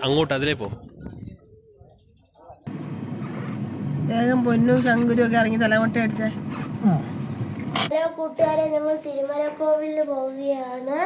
അങ്ങോട്ട് അതിലേ പോ. വേഗം പൊന്നു ശങ്കുരും ഒക്കെ ഇറങ്ങി തലമുട്ട അടിച്ചേ. ഹലോ കൂട്ടുകാരെ, നമ്മൾ തിരുമല കോവിലിൽ പോവുകയാണ്.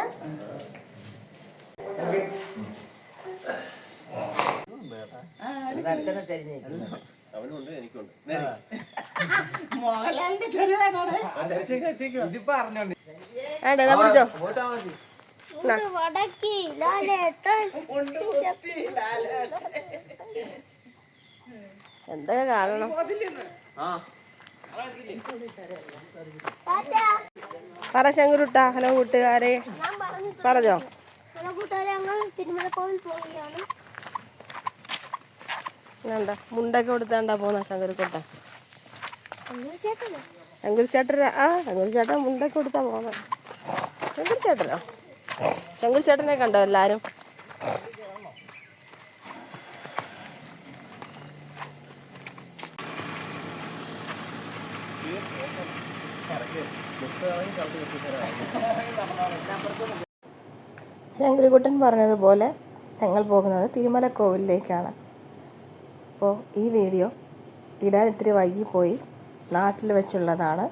എന്തൊക്കെ കാണണം. പറ ശങ്കുരുട്ടാ. ഹലോ കൂട്ടുകാരെ പറഞ്ഞോ. ഹലോ കൂട്ടുകാരെ, ഞങ്ങൾ തിരുമല കോവിൽ പോവുകയാണ്. വേണ്ട മുണ്ടൊക്കെ കൊടുത്താണ്ടാ പോന്ന ശങ്കുരുക്കൊട്ട. ശങ്കുരു ചേട്ടൻ മുണ്ടൊക്കെ കൊടുത്താ പോന്ന. ശങ്കുരു ചേട്ടനെ കണ്ടോ എല്ലാരും? ശങ്കുരുക്കുട്ടൻ പറഞ്ഞതുപോലെ ഞങ്ങൾ പോകുന്നത് തിരുമല കോവിലിലേക്കാണ്. അപ്പോൾ ഈ വീഡിയോ ഇടാൻ ഇത്തിരി വൈകിപ്പോയി. നാട്ടിൽ വെച്ചുള്ളതാണ്.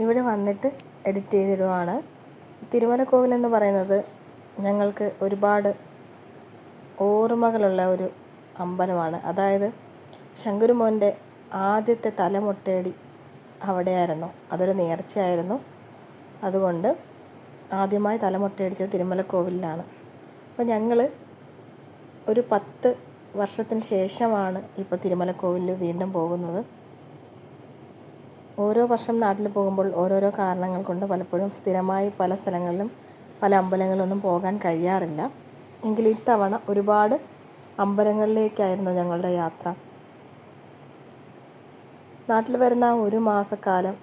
ഇവിടെ വന്നിട്ട് എഡിറ്റ് ചെയ്തിടുവാണ്. തിരുമല കോവിൽ എന്ന് പറയുന്നത് ഞങ്ങൾക്ക് ഒരുപാട് ഓർമ്മകളുള്ള ഒരു അമ്പലമാണ്. അതായത് ശങ്കുരുമോൻ്റെ ആദ്യത്തെ തലമുട്ടയടി അവിടെയായിരുന്നു. അതൊരു നേർച്ചയായിരുന്നു. അതുകൊണ്ട് ആദ്യമായി തലമുട്ടയടിച്ചത് തിരുമല കോവിലിലാണ്. അപ്പോൾ ഞങ്ങൾ ഒരു 10 വർഷത്തിന് ശേഷമാണ് ഇപ്പോൾ തിരുമല കോവിലിൽ വീണ്ടും പോകുന്നത്. ഓരോ വർഷം നാട്ടിൽ പോകുമ്പോൾ ഓരോരോ കാരണങ്ങൾ കൊണ്ട് പലപ്പോഴും സ്ഥിരമായി പല സ്ഥലങ്ങളിലും പല അമ്പലങ്ങളിലൊന്നും പോകാൻ കഴിയാറില്ല. എങ്കിലും ഇത്തവണ ഒരുപാട് അമ്പലങ്ങളിലേക്കായിരുന്നു ഞങ്ങളുടെ യാത്ര. നാട്ടിൽ വരുന്ന ഒരു മാസക്കാലം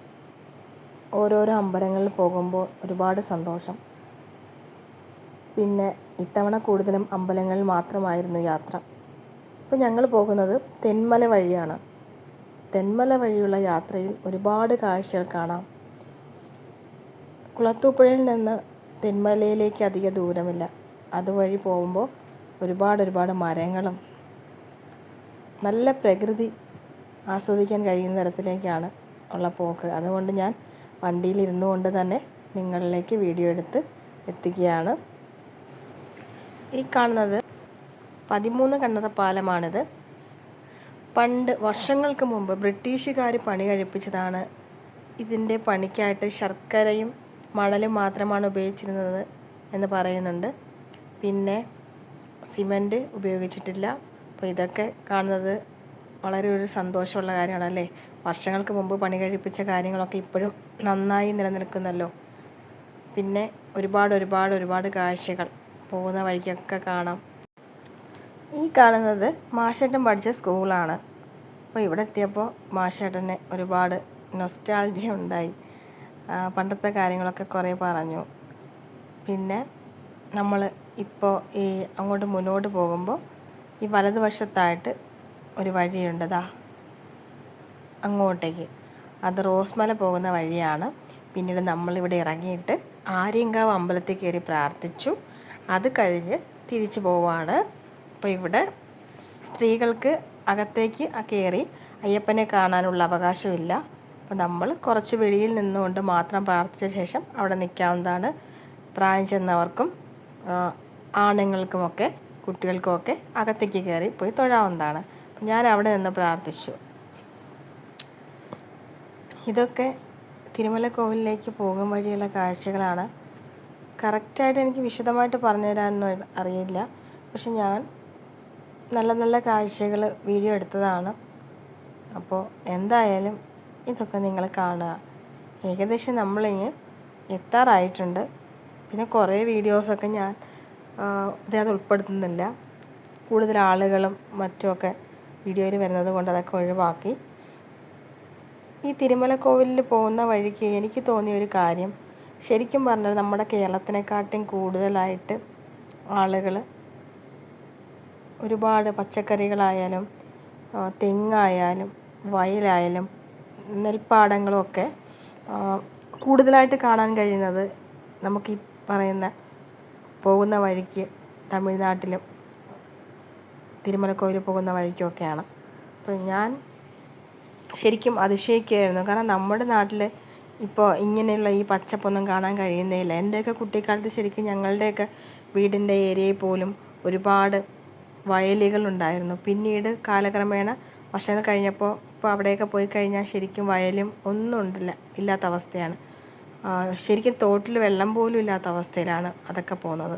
ഓരോരോ അമ്പലങ്ങളിൽ പോകുമ്പോൾ ഒരുപാട് സന്തോഷം. പിന്നെ ഇത്തവണ കൂടുതലും അമ്പലങ്ങളിൽ മാത്രമായിരുന്നു യാത്ര. ഇപ്പോൾ ഞങ്ങൾ പോകുന്നത് തെന്മല വഴിയാണ്. തെന്മല വഴിയുള്ള യാത്രയിൽ ഒരുപാട് കാഴ്ചകൾ കാണാം. കുളത്തൂപ്പുഴയിൽ നിന്ന് തെന്മലയിലേക്ക് അധിക ദൂരമില്ല. അതുവഴി പോകുമ്പോൾ ഒരുപാട് മരങ്ങളും നല്ല പ്രകൃതി ആസ്വദിക്കാൻ കഴിയുന്ന തരത്തിലേക്കാണ് ഉള്ള പോക്ക്. അതുകൊണ്ട് ഞാൻ വണ്ടിയിൽ ഇരുന്നു കൊണ്ട് തന്നെ നിങ്ങളിലേക്ക് വീഡിയോ എടുത്ത് എത്തിക്കുകയാണ്. ഈ കാണുന്നത് 13 കണ്ണറ പാലമാണിത്. പണ്ട് വർഷങ്ങൾക്ക് മുമ്പ് ബ്രിട്ടീഷുകാർ പണി കഴിപ്പിച്ചതാണ്. ഇതിൻ്റെ പണിക്കായിട്ട് ശർക്കരയും മണലും മാത്രമാണ് ഉപയോഗിച്ചിരുന്നത് എന്ന് പറയുന്നുണ്ട്. പിന്നെ സിമൻറ്റ് ഉപയോഗിച്ചിട്ടില്ല. അപ്പോൾ ഇതൊക്കെ കാണുന്നത് വളരെ ഒരു സന്തോഷമുള്ള കാര്യമാണല്ലേ. വർഷങ്ങൾക്ക് മുമ്പ് പണി കഴിപ്പിച്ച കാര്യങ്ങളൊക്കെ ഇപ്പോഴും നന്നായി നിലനിൽക്കുന്നല്ലോ. പിന്നെ ഒരുപാട് കാഴ്ചകൾ പോകുന്ന വഴിക്കൊക്കെ കാണാം. ഈ കാണുന്നത് മാഷേട്ടൻ പഠിച്ച സ്കൂളാണ്. അപ്പോൾ ഇവിടെ എത്തിയപ്പോൾ മാഷേട്ടന് ഒരുപാട് നൊസ്റ്റാൾജിയ ഉണ്ടായി. പണ്ടത്തെ കാര്യങ്ങളൊക്കെ കുറേ പറഞ്ഞു. പിന്നെ നമ്മൾ ഇപ്പോൾ ഈ അങ്ങോട്ട് മുന്നോട്ട് പോകുമ്പോൾ ഈ വലതുവശത്തായിട്ട് ഒരു വഴിയുണ്ട്. അങ്ങോട്ടേക്ക് അത് റോസ്മല പോകുന്ന വഴിയാണ്. പിന്നീട് നമ്മളിവിടെ ഇറങ്ങിയിട്ട് ആര്യങ്കാവ് അമ്പലത്തിൽ കയറി പ്രാർത്ഥിച്ചു. അത് കഴിഞ്ഞ് തിരിച്ചു പോവാണ്. അപ്പോൾ ഇവിടെ സ്ത്രീകൾക്ക് അകത്തേക്ക് കയറി അയ്യപ്പനെ കാണാനുള്ള അവകാശമില്ല. അപ്പോൾ നമ്മൾ കുറച്ച് വെളിയിൽ നിന്നുകൊണ്ട് മാത്രം പ്രാർത്ഥിച്ച ശേഷം അവിടെ നിൽക്കാവുന്നതാണ്. പ്രായം ചെന്നവർക്കും ആണുങ്ങൾക്കുമൊക്കെ കുട്ടികൾക്കുമൊക്കെ അകത്തേക്ക് കയറി പോയി തൊഴാവുന്നതാണ്. ഞാൻ അവിടെ നിന്ന് പ്രാർത്ഥിച്ചു. ഇതൊക്കെ തിരുമല കോവിലിലേക്ക് പോകും വഴിയുള്ള കാഴ്ചകളാണ്. കറക്റ്റായിട്ട് എനിക്ക് വിശദമായിട്ട് പറഞ്ഞു തരാനൊന്നും അറിയില്ല. പക്ഷെ ഞാൻ നല്ല കാഴ്ചകൾ വീഡിയോ എടുത്തതാണ്. അപ്പോൾ എന്തായാലും ഇതൊക്കെ നിങ്ങൾ കാണുക. ഏകദേശം നമ്മളിങ്ങ് എത്താറായിട്ടുണ്ട്. പിന്നെ കുറേ വീഡിയോസൊക്കെ ഞാൻ ഇതിനകത്ത് ഉൾപ്പെടുത്തുന്നില്ല. കൂടുതൽ ആളുകളും മറ്റുമൊക്കെ വീഡിയോയിൽ വരുന്നത് കൊണ്ട് അതൊക്കെ ഒഴിവാക്കി. ഈ തിരുമല കോവിലിൽ പോകുന്ന വഴിക്ക് എനിക്ക് തോന്നിയൊരു കാര്യം, ശരിക്കും പറഞ്ഞാൽ നമ്മുടെ കേരളത്തിനെക്കാട്ടും കൂടുതലായിട്ട് ആളുകൾ ഒരുപാട് പച്ചക്കറികളായാലും തെങ്ങായാലും വയലായാലും നെൽപ്പാടങ്ങളുമൊക്കെ കൂടുതലായിട്ട് കാണാൻ കഴിയുന്നത് നമുക്ക് ഈ പറയുന്ന പോകുന്ന വഴിക്ക് തമിഴ്നാട്ടിലും തിരുമലക്കോവിൽ പോകുന്ന വഴിക്കൊക്കെയാണ്. അപ്പോൾ ഞാൻ ശരിക്കും അതിശയിക്കുകയായിരുന്നു. കാരണം നമ്മുടെ നാട്ടിൽ ഇപ്പോൾ ഇങ്ങനെയുള്ള ഈ പച്ചപ്പൊന്നും കാണാൻ കഴിയുന്നേയില്ല. എൻ്റെയൊക്കെ കുട്ടിക്കാലത്ത് ശരിക്കും ഞങ്ങളുടെയൊക്കെ വീടിൻ്റെ ഏരിയയിൽ പോലും ഒരുപാട് വയലുകളുണ്ടായിരുന്നു. പിന്നീട് കാലക്രമേണ വർഷങ്ങൾ കഴിഞ്ഞപ്പോൾ ഇപ്പോൾ അവിടെയൊക്കെ പോയി കഴിഞ്ഞാൽ ശരിക്കും വയലും ഒന്നും ഇല്ലാത്ത അവസ്ഥയാണ്. ശരിക്കും തോട്ടിൽ വെള്ളം പോലും ഇല്ലാത്ത അവസ്ഥയിലാണ് അതൊക്കെ പോകുന്നത്.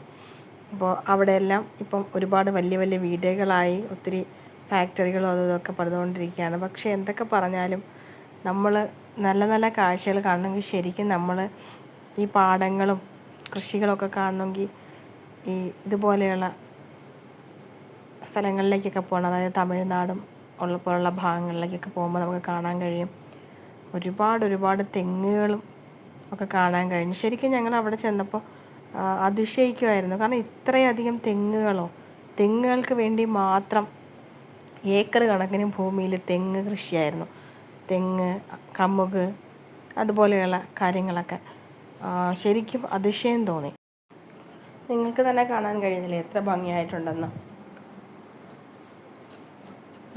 അപ്പോൾ അവിടെയെല്ലാം ഇപ്പം ഒരുപാട് വലിയ വലിയ വീടുകളായി, ഒത്തിരി ഫാക്ടറികളും അതും ഇതൊക്കെ പണിതുകൊണ്ടിരിക്കുകയാണ്. പക്ഷേ എന്തൊക്കെ പറഞ്ഞാലും നമ്മൾ നല്ല നല്ല കാഴ്ചകൾ കാണണമെങ്കിൽ ശരിക്കും നമ്മൾ ഈ പാടങ്ങളും കൃഷികളൊക്കെ കാണണമെങ്കിൽ ഈ ഇതുപോലെയുള്ള സ്ഥലങ്ങളിലേക്കൊക്കെ പോകണം. അതായത് തമിഴ്നാടും പോലുള്ള ഭാഗങ്ങളിലേക്കൊക്കെ പോകുമ്പോൾ നമുക്ക് കാണാൻ കഴിയും. ഒരുപാട് തെങ്ങുകളും ഒക്കെ കാണാൻ കഴിഞ്ഞു. ശരിക്കും ഞങ്ങൾ അവിടെ ചെന്നപ്പോൾ അതിശയിക്കുമായിരുന്നു. കാരണം ഇത്രയധികം തെങ്ങുകൾക്ക് വേണ്ടി മാത്രം ഏക്കർ കണക്കിന് ഭൂമിയിൽ തെങ്ങ് കൃഷിയായിരുന്നു. തെങ്ങ്, കമുക്, അതുപോലെയുള്ള കാര്യങ്ങളൊക്കെ ശരിക്കും അതിശയം തോന്നി. നിങ്ങൾക്ക് തന്നെ കാണാൻ കഴിയുന്നില്ലേ എത്ര ഭംഗിയായിട്ടുണ്ടെന്ന്.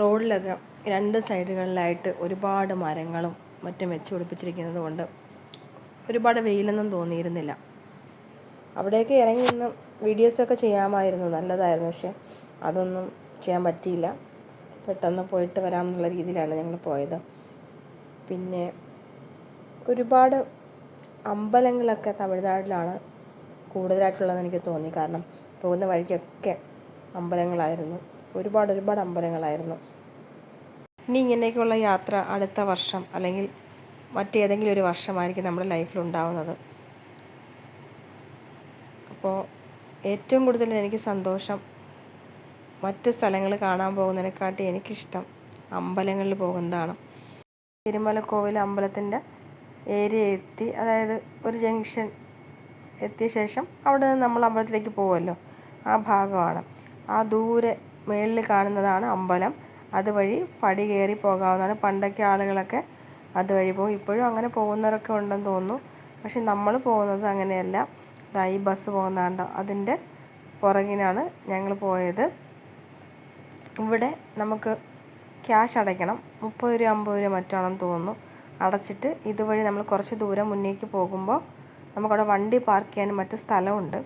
റോഡിലൊക്കെ 2 സൈഡുകളിലായിട്ട് ഒരുപാട് മരങ്ങളും മറ്റും വെച്ച് പിടിപ്പിച്ചിരിക്കുന്നത് കൊണ്ട് ഒരുപാട് വെയിലൊന്നും തോന്നിയിരുന്നില്ല. അവിടെയൊക്കെ ഇറങ്ങി നിന്ന് വീഡിയോസൊക്കെ ചെയ്യാമായിരുന്നു, നല്ലതായിരുന്നു. പക്ഷേ അതൊന്നും ചെയ്യാൻ പറ്റിയില്ല. പെട്ടെന്ന് പോയിട്ട് വരാമെന്നുള്ള രീതിയിലാണ് ഞങ്ങൾ പോയത്. പിന്നെ ഒരുപാട് അമ്പലങ്ങളൊക്കെ തമിഴ്നാട്ടിലാണ് കൂടുതലായിട്ടുള്ളതെന്ന് എനിക്ക് തോന്നി. കാരണം പോകുന്ന വഴിക്കൊക്കെ അമ്പലങ്ങളായിരുന്നു, ഒരുപാട് അമ്പലങ്ങളായിരുന്നു. ഇനി ഇങ്ങനെയൊക്കെയുള്ള യാത്ര അടുത്ത വർഷം അല്ലെങ്കിൽ മറ്റേതെങ്കിലും ഒരു വർഷമായിരിക്കും നമ്മുടെ ലൈഫിലുണ്ടാവുന്നത്. അപ്പോൾ ഏറ്റവും കൂടുതൽ എനിക്ക് സന്തോഷം മറ്റ് സ്ഥലങ്ങൾ കാണാൻ പോകുന്നതിനെക്കാട്ടി എനിക്കിഷ്ടം അമ്പലങ്ങളിൽ പോകുന്നതാണ്. തിരുമലക്കോവിൽ അമ്പലത്തിൻ്റെ ഏരിയ എത്തി, അതായത് ഒരു ജംഗ്ഷൻ എത്തിയ ശേഷം അവിടെ നിന്ന് നമ്മൾ അമ്പലത്തിലേക്ക് പോകുമല്ലോ, ആ ഭാഗമാണ്. ആ ദൂരെ മേളിൽ കാണുന്നതാണ് അമ്പലം. അതുവഴി പടി കയറി പോകാവുന്നതാണ്. പണ്ടൊക്കെ ആളുകളൊക്കെ അതുവഴി പോകും. ഇപ്പോഴും അങ്ങനെ പോകുന്നവരൊക്കെ ഉണ്ടെന്ന് തോന്നുന്നു. പക്ഷെ നമ്മൾ പോകുന്നത് അങ്ങനെയല്ല. ഈ ബസ് പോകുന്നതാണ്ടോ, അതിൻ്റെ പുറകിനാണ് ഞങ്ങൾ പോയത്. ഇവിടെ നമുക്ക് ക്യാഷ് അടയ്ക്കണം. 30 രൂപ 50 രൂപ മറ്റാണെന്ന് തോന്നുന്നു. അടച്ചിട്ട് ഇതുവഴി നമ്മൾ കുറച്ച് ദൂരം മുന്നേക്ക് പോകുമ്പോൾ നമുക്കവിടെ വണ്ടി പാർക്ക് ചെയ്യാനും മറ്റു സ്ഥലമുണ്ട്.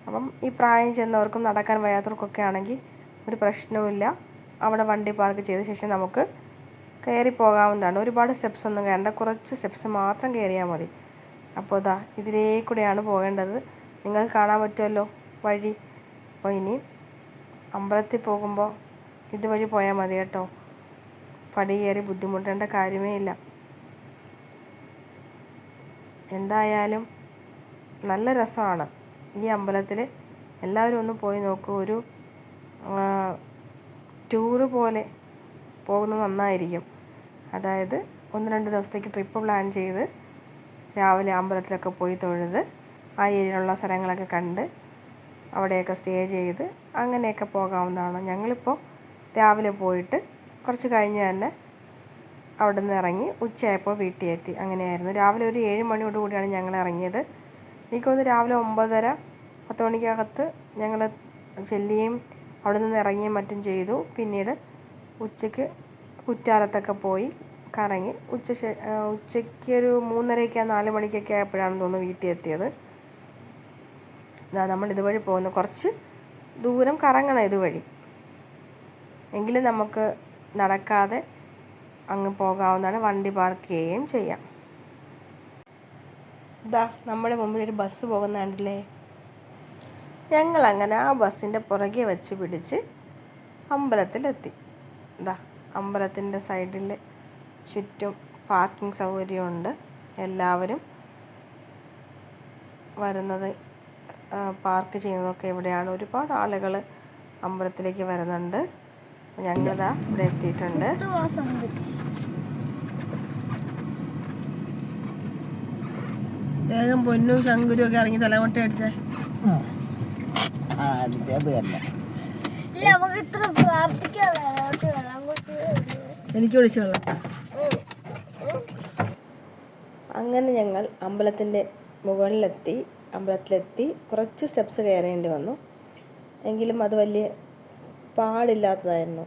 അപ്പം ഈ പ്രായം ചെന്നവർക്കും നടക്കാൻ വയ്യാത്തവർക്കൊക്കെ ആണെങ്കിൽ ഒരു പ്രശ്നവുമില്ല. അവിടെ വണ്ടി പാർക്ക് ചെയ്ത ശേഷം നമുക്ക് കയറി പോകാവുന്നതാണ്. ഒരുപാട് സ്റ്റെപ്സ് ഒന്നും കയറേണ്ട, കുറച്ച് സ്റ്റെപ്സ് മാത്രം കയറിയാൽ മതി. അപ്പോൾ ഇതിലേക്കൂടെയാണ് പോകേണ്ടത്. നിങ്ങൾക്ക് കാണാൻ പറ്റുമല്ലോ വഴി. അപ്പോൾ ഇനി അമ്പലത്തിൽ പോകുമ്പോൾ ഇതുവഴി പോയാൽ മതി കേട്ടോ. പടി കയറി ബുദ്ധിമുട്ടേണ്ട കാര്യമേ ഇല്ല. എന്തായാലും നല്ല രസമാണ് ഈ അമ്പലത്തിൽ. എല്ലാവരും ഒന്ന് പോയി നോക്കൂ. ഒരു ടൂറ് പോലെ പോകുന്നത് നന്നായിരിക്കും. അതായത് 1-2 ദിവസത്തേക്ക് ട്രിപ്പ് പ്ലാൻ ചെയ്ത് രാവിലെ അമ്പലത്തിലൊക്കെ പോയി തൊഴുത് ആ ഏരിയയിലുള്ള സ്ഥലങ്ങളൊക്കെ കണ്ട് അവിടെയൊക്കെ സ്റ്റേ ചെയ്ത് അങ്ങനെയൊക്കെ പോകാവുന്നതാണ്. ഞങ്ങളിപ്പോൾ രാവിലെ പോയിട്ട് കുറച്ച് കഴിഞ്ഞ് തന്നെ അവിടെ നിന്ന് ഇറങ്ങി ഉച്ചയായപ്പോൾ വീട്ടിൽ എത്തി. അങ്ങനെയായിരുന്നു. രാവിലെ ഒരു 7 മണിയോടുകൂടിയാണ് ഞങ്ങൾ ഇറങ്ങിയത്. എനിക്കൊന്ന് രാവിലെ 9:30-10 മണിക്കകത്ത് ഞങ്ങൾ ചെല്ലുകയും അവിടെ നിന്ന് ഇറങ്ങിയും മറ്റും ചെയ്തു. പിന്നീട് ഉച്ചയ്ക്ക് കുറ്റാലത്തൊക്കെ പോയി കറങ്ങി ഉച്ചയ്ക്ക് ഒരു 3:30 4 മണിക്കൊക്കെ ആയപ്പോഴാണെന്ന് തോന്നുന്നു വീട്ടിൽ എത്തിയത്. നമ്മൾ ഇതുവഴി പോകുന്ന കുറച്ച് ദൂരം കറങ്ങണം ഇതുവഴി, എങ്കിലും നമുക്ക് നടക്കാതെ അങ്ങ് പോകാവുന്നതാണ്. വണ്ടി പാർക്ക് ചെയ്യുകയും ചെയ്യാം. നമ്മുടെ മുമ്പിൽ ഒരു ബസ് പോകുന്ന കണ്ടില്ലേ. ഞങ്ങളങ്ങനെ ആ ബസ്സിൻ്റെ പുറകെ വെച്ച് പിടിച്ച് അമ്പലത്തിലെത്തി. അമ്പലത്തിൻ്റെ സൈഡിൽ ചുറ്റും പാർക്കിംഗ് സൗകര്യമുണ്ട്. എല്ലാവരും വരുന്നത് പാർക്ക് ചെയ്യുന്നതൊക്കെ ഇവിടെയാണ്. ഒരുപാട് ആളുകൾ അമ്പലത്തിലേക്ക് വരുന്നുണ്ട്. ഞങ്ങളിതാ ഇവിടെ എത്തിയിട്ടുണ്ട്. വേഗം പൊന്നു ശങ്കുരു ഒക്കെ ഇറങ്ങി തലമുട്ട അടിച്ചേ. എനിക്ക് വിളിച്ചു കൊള്ളാം. അങ്ങനെ ഞങ്ങൾ അമ്പലത്തിൻ്റെ അമ്പലത്തിലെത്തി കുറച്ച് സ്റ്റെപ്സ് കയറേണ്ടി വന്നു. എങ്കിലും അത് വലിയ പാടില്ലാത്തതായിരുന്നു.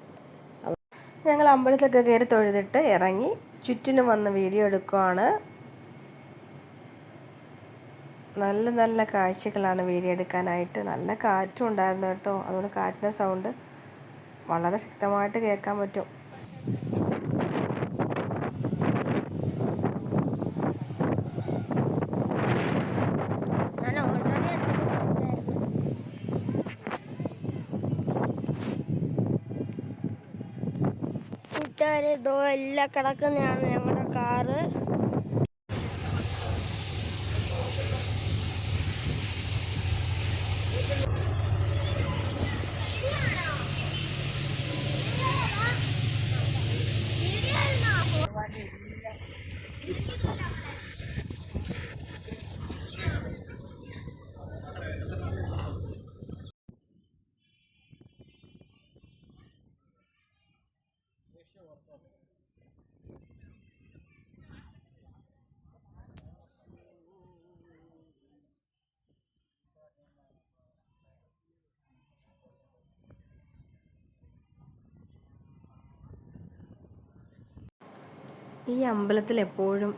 ഞങ്ങൾ അമ്പലത്തിലൊക്കെ കയറി തൊഴുതിട്ട് ഇറങ്ങി ചുറ്റിനും വന്ന് വീഡിയോ എടുക്കുവാണ്. നല്ല നല്ല കാഴ്ചകളാണ് വീഡിയോ എടുക്കാനായിട്ട്. നല്ല കാറ്റും ഉണ്ടായിരുന്നു കേട്ടോ. അതുകൊണ്ട് കാറ്റിൻ്റെ സൗണ്ട് വളരെ ശക്തമായിട്ട് കേൾക്കാൻ പറ്റും. ഞാൻ ഓൾറെഡി കൂട്ടുകാരെ ഇതോ എല്ലാം കിടക്കുന്നതാണ് ഞങ്ങളുടെ കാറ്. ഈ അമ്പലത്തിൽ എപ്പോഴും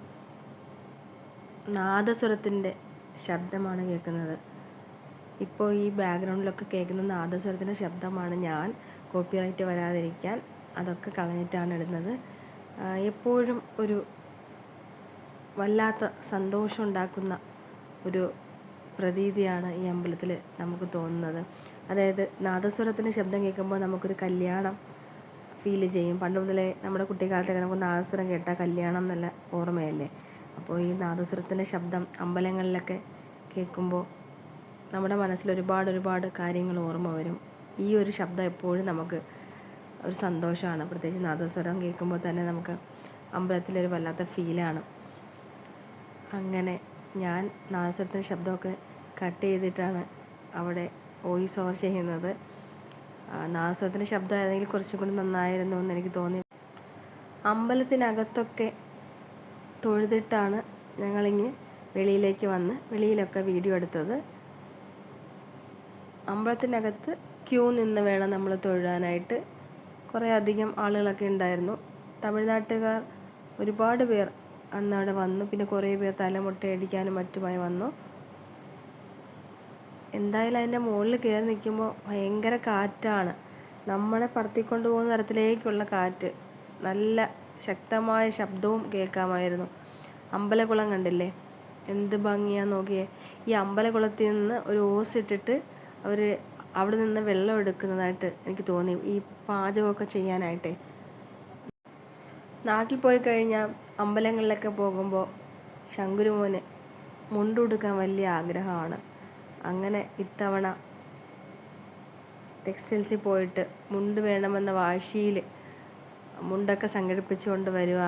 നാദസ്വരത്തിൻ്റെ ശബ്ദമാണ് കേൾക്കുന്നത്. ഇപ്പോൾ ഈ ബാക്ക്ഗ്രൗണ്ടിലൊക്കെ കേൾക്കുന്ന നാദസ്വരത്തിൻ്റെ ശബ്ദമാണ്. ഞാൻ കോപ്പിറൈറ്റ് വരാതിരിക്കാൻ അതൊക്കെ കളഞ്ഞിട്ടാണ് ഇടുന്നത്. എപ്പോഴും ഒരു വല്ലാത്ത സന്തോഷം ഉണ്ടാക്കുന്ന ഒരു പ്രതീതിയാണ് ഈ അമ്പലത്തിൽ നമുക്ക് തോന്നുന്നത്. അതായത് നാദസ്വരത്തിൻ്റെ ശബ്ദം കേൾക്കുമ്പോൾ നമുക്കൊരു കല്യാണം ഫീൽ ചെയ്യും. പണ്ട് മുതലേ നമ്മുടെ കുട്ടിക്കാലത്തൊക്കെ നമുക്ക് നാദസ്വരം കേട്ടാൽ കല്യാണം എന്നല്ല ഓർമ്മയല്ലേ. അപ്പോൾ ഈ നാദസ്വരത്തിൻ്റെ ശബ്ദം അമ്പലങ്ങളിലൊക്കെ കേൾക്കുമ്പോൾ നമ്മുടെ മനസ്സിൽ ഒരുപാട് കാര്യങ്ങൾ ഓർമ്മ വരും. ഈ ഒരു ശബ്ദം എപ്പോഴും നമുക്ക് ഒരു സന്തോഷമാണ്. പ്രത്യേകിച്ച് നാദസ്വരം കേൾക്കുമ്പോൾ തന്നെ നമുക്ക് അമ്പലത്തിലൊരു വല്ലാത്ത ഫീലാണ്. അങ്ങനെ ഞാൻ നാദസ്വരത്തിൻ്റെ ശബ്ദമൊക്കെ കട്ട് ചെയ്തിട്ടാണ് അവിടെ വോയിസ് ഓവർ ചെയ്യുന്നത്. നാദസ്വരത്തിൻ്റെ ശബ്ദമായിരുന്നെങ്കിൽ കുറച്ചും കൂടി നന്നായിരുന്നു എന്ന് എനിക്ക് തോന്നി. അമ്പലത്തിനകത്തൊക്കെ തൊഴുതിട്ടാണ് ഞങ്ങളിങ്ങ് വെളിയിലേക്ക് വന്ന് വെളിയിലൊക്കെ വീഡിയോ എടുത്തത്. അമ്പലത്തിനകത്ത് ക്യൂ നിന്ന് വേണം നമ്മൾ തൊഴാനായിട്ട്. കുറേ അധികം ആളുകളൊക്കെ ഉണ്ടായിരുന്നു. തമിഴ്നാട്ടുകാർ ഒരുപാട് പേർ അന്നവിടെ വന്നു. പിന്നെ കുറേ പേർ തലമുട്ടയടിക്കാനും മറ്റുമായി വന്നു. എന്തായാലും അതിൻ്റെ മുകളിൽ കയറി നിൽക്കുമ്പോൾ ഭയങ്കര കാറ്റാണ്. നമ്മളെ പറത്തിക്കൊണ്ട് പോകുന്ന തരത്തിലേക്കുള്ള കാറ്റ്. നല്ല ശക്തമായ ശബ്ദവും കേൾക്കാമായിരുന്നു. അമ്പലക്കുളം കണ്ടില്ലേ, എന്ത് ഭംഗിയാന്ന് നോക്കിയേ. ഈ അമ്പലക്കുളത്തിൽ നിന്ന് ഒരു ഓസ് ഇട്ടിട്ട് അവർ അവിടെ നിന്ന് വെള്ളം എടുക്കുന്നതായിട്ട് എനിക്ക് തോന്നി, ഈ പാചകമൊക്കെ ചെയ്യാനായിട്ടേ. നാട്ടിൽ പോയി കഴിഞ്ഞാൽ അമ്പലങ്ങളിലൊക്കെ പോകുമ്പോൾ ശങ്കുരുമോന് മുണ്ടുടുക്കാൻ വലിയ ആഗ്രഹമാണ്. അങ്ങനെ ഇത്തവണ ടെക്സ്റ്റൈൽസിൽ പോയിട്ട് മുണ്ട് വേണമെന്ന വാശിയിൽ മുണ്ടൊക്കെ സംഘടിപ്പിച്ചുകൊണ്ട് വരിക.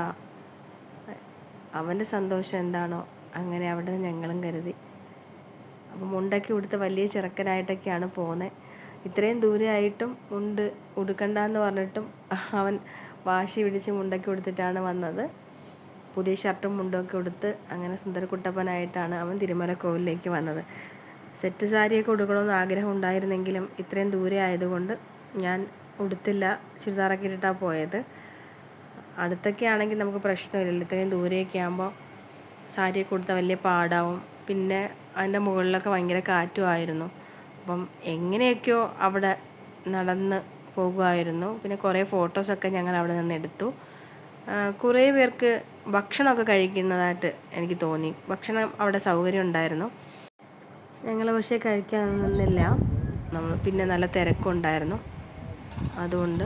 അവൻ്റെ സന്തോഷം എന്താണോ അങ്ങനെ അവിടെ നിന്ന് ഞങ്ങളും കരുതി. അപ്പോൾ മുണ്ടൊക്കെ ഉടുത്ത് വലിയ ചെറുക്കനായിട്ടൊക്കെയാണ് പോകുന്നത്. ഇത്രയും ദൂരെയായിട്ടും മുണ്ട് ഉടുക്കണ്ടെന്ന് പറഞ്ഞിട്ടും അവൻ വാശി പിടിച്ച് മുണ്ടൊക്കെ ഉടുത്തിട്ടാണ് വന്നത്. പുതിയ ഷർട്ടും മുണ്ടൊക്കെ ഉടുത്ത് അങ്ങനെ സുന്ദരക്കുട്ടപ്പനായിട്ടാണ് അവൻ തിരുമല കോവിലിലേക്ക് വന്നത്. സെറ്റ് സാരിയൊക്കെ ഉടുക്കണമെന്ന് ആഗ്രഹം ഉണ്ടായിരുന്നെങ്കിലും ഇത്രയും ദൂരെ ആയതുകൊണ്ട് ഞാൻ ഉടുത്തില്ല. ചുരിദാറൊക്കെ ഇട്ടിട്ടാണ് പോയത്. അടുത്തൊക്കെ ആണെങ്കിൽ നമുക്ക് പ്രശ്നമില്ലല്ലോ. ഇത്രയും ദൂരെയൊക്കെ ആകുമ്പോൾ സാരിയൊക്കെ ഉടുത്താൽ വലിയ പാടാവും. പിന്നെ അതിൻ്റെ മുകളിലൊക്കെ ഭയങ്കര കാറ്റുമായിരുന്നു. അപ്പം എങ്ങനെയൊക്കെയോ അവിടെ നടന്ന് പോകുമായിരുന്നു. പിന്നെ കുറേ ഫോട്ടോസൊക്കെ ഞങ്ങൾ അവിടെ നിന്ന് എടുത്തു. കുറേ പേർക്ക് ഭക്ഷണമൊക്കെ കഴിക്കുന്നതായിട്ട് എനിക്ക് തോന്നി. ഭക്ഷണം അവിടെ സൗകര്യം ഉണ്ടായിരുന്നു. ഞങ്ങൾ പക്ഷേ കഴിക്കാൻ നിന്നില്ല. നമ്മൾ പിന്നെ നല്ല തിരക്കുണ്ടായിരുന്നു, അതുകൊണ്ട്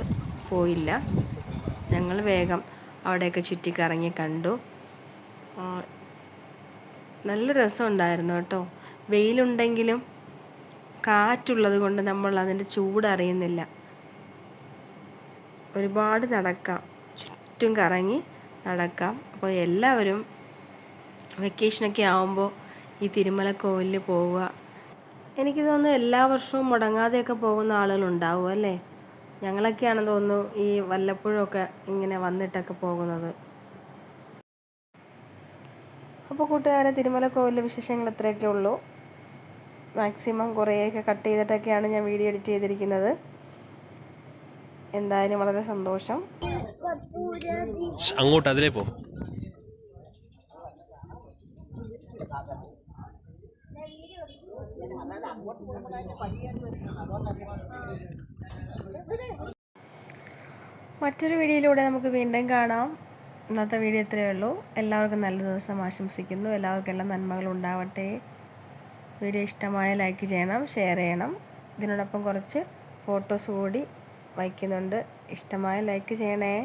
പോയില്ല. ഞങ്ങൾ വേഗം അവിടെയൊക്കെ ചുറ്റിക്കറങ്ങി കണ്ടു. നല്ല രസമുണ്ടായിരുന്നു കേട്ടോ. വെയിലുണ്ടെങ്കിലും കാറ്റുള്ളത് കൊണ്ട് നമ്മൾ അതിൻ്റെ ചൂടറിയുന്നില്ല. ഒരുപാട് നടക്കാം, ചുറ്റും കറങ്ങി നടക്കാം. അപ്പോൾ എല്ലാവരും വെക്കേഷനൊക്കെ ആകുമ്പോൾ ഈ തിരുമല കോവിലിൽ പോവുക. എനിക്ക് തോന്നുന്നു എല്ലാ വർഷവും മുടങ്ങാതെയൊക്കെ പോകുന്ന ആളുകളുണ്ടാവും അല്ലേ. ഞങ്ങളൊക്കെയാണെന്ന് തോന്നുന്നു ഈ വല്ലപ്പോഴൊക്കെ ഇങ്ങനെ വന്നിട്ടൊക്കെ പോകുന്നത്. അപ്പോൾ കൂട്ടുകാരെ, തിരുമല കോവിലിലെ വിശേഷങ്ങൾ ഇത്രയൊക്കെ ഉള്ളൂ. മാക്സിമം കുറേയൊക്കെ കട്ട് ചെയ്തിട്ടൊക്കെയാണ് ഞാൻ വീഡിയോ എഡിറ്റ് ചെയ്തിരിക്കുന്നത്. എന്തായാലും വളരെ സന്തോഷം. അങ്ങോട്ട് അതിലേ പോ. മറ്റൊരു വീഡിയോയിലൂടെ നമുക്ക് വീണ്ടും കാണാം. ഇന്നത്തെ വീഡിയോ ഇത്രയേ ഉള്ളൂ. എല്ലാവർക്കും നല്ല ദിവസം ആശംസിക്കുന്നു. എല്ലാവർക്കും എല്ലാം നന്മകളുണ്ടാവട്ടെ. വീഡിയോ ഇഷ്ടമായ ലൈക്ക് ചെയ്യണം, ഷെയർ ചെയ്യണം. ഇതിനോടൊപ്പം കുറച്ച് ഫോട്ടോസ് കൂടി വയ്ക്കുന്നുണ്ട്. ഇഷ്ടമായ ലൈക്ക് ചെയ്യണേ.